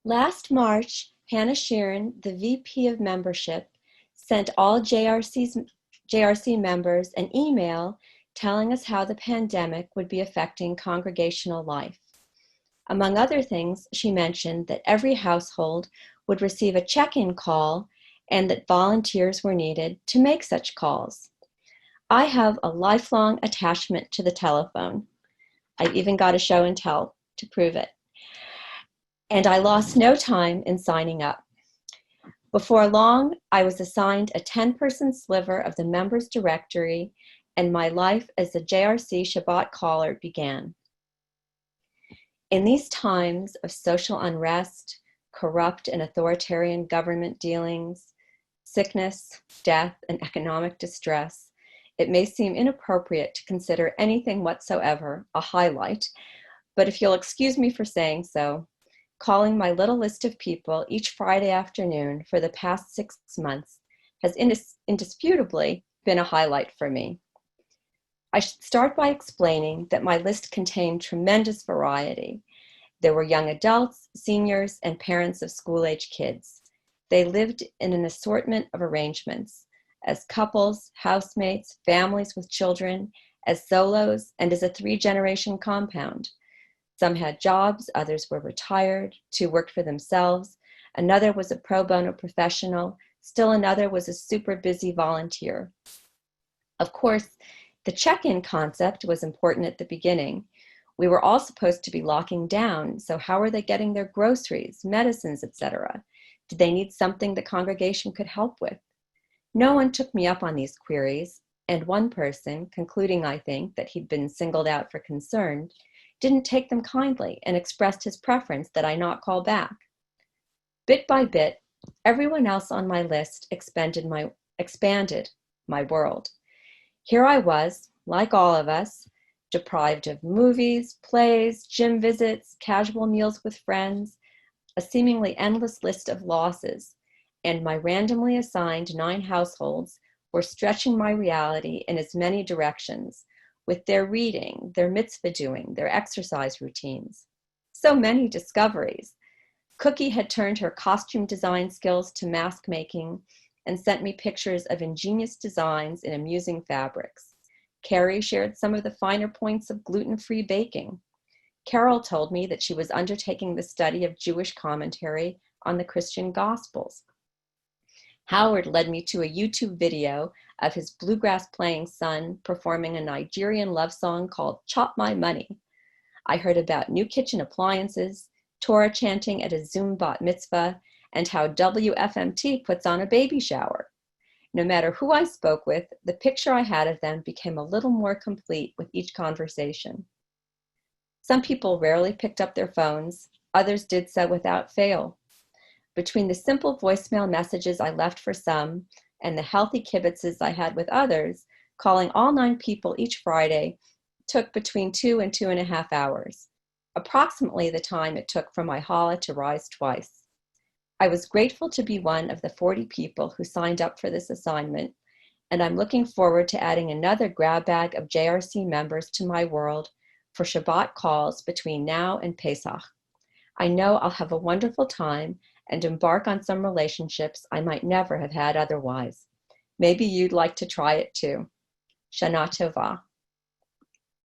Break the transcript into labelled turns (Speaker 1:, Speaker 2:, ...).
Speaker 1: Last March, Hannah Sheeran, the VP of Membership, sent all JRC members an email telling us how the pandemic would be affecting congregational life. Among other things, she mentioned that every household would receive a check-in call and that volunteers were needed to make such calls. I have a lifelong attachment to the telephone. I even got a show and tell to prove it. And I lost no time in signing up. Before long, I was assigned a 10-person sliver of the members' directory, and my life as a JRC Shabbat caller began. In these times of social unrest, corrupt and authoritarian government dealings, sickness, death, and economic distress, it may seem inappropriate to consider anything whatsoever a highlight, but if you'll excuse me for saying so, calling my little list of people each Friday afternoon for the past 6 months has indisputably been a highlight for me. I should start by explaining that my list contained tremendous variety. There were young adults, seniors, and parents of school-age kids. They lived in an assortment of arrangements, as couples, housemates, families with children, as solos, and as a 3-generation compound. Some had jobs, others were retired, 2 worked for themselves, another was a pro bono professional, still another was a super busy volunteer. Of course, the check-in concept was important at the beginning. We were all supposed to be locking down, so how were they getting their groceries, medicines, etc.? Did they need something the congregation could help with? No one took me up on these queries, and one person, concluding, I think, that he'd been singled out for concern, didn't take them kindly and expressed his preference that I not call back. Bit by bit, everyone else on my list expanded my world. Here I was, like all of us, deprived of movies, plays, gym visits, casual meals with friends, a seemingly endless list of losses, and my randomly assigned 9 households were stretching my reality in as many directions, with their reading, their mitzvah doing, their exercise routines. So many discoveries. Cookie had turned her costume design skills to mask making and sent me pictures of ingenious designs in amusing fabrics. Carrie shared some of the finer points of gluten-free baking. Carol told me that she was undertaking the study of Jewish commentary on the Christian Gospels. Howard led me to a YouTube video of his bluegrass-playing son performing a Nigerian love song called Chop My Money. I heard about new kitchen appliances, Torah chanting at a Zoom bat mitzvah, and how WFMT puts on a baby shower. No matter who I spoke with, the picture I had of them became a little more complete with each conversation. Some people rarely picked up their phones, others did so without fail. Between the simple voicemail messages I left for some and the healthy kibitzes I had with others, calling all 9 people each Friday took between 2 and 2.5 hours, approximately the time it took for my challah to rise twice. I was grateful to be one of the 40 people who signed up for this assignment, and I'm looking forward to adding another grab bag of JRC members to my world for Shabbat calls between now and Pesach. I know I'll have a wonderful time and embark on some relationships I might never have had otherwise. Maybe you'd like to try it too. Shana Tova.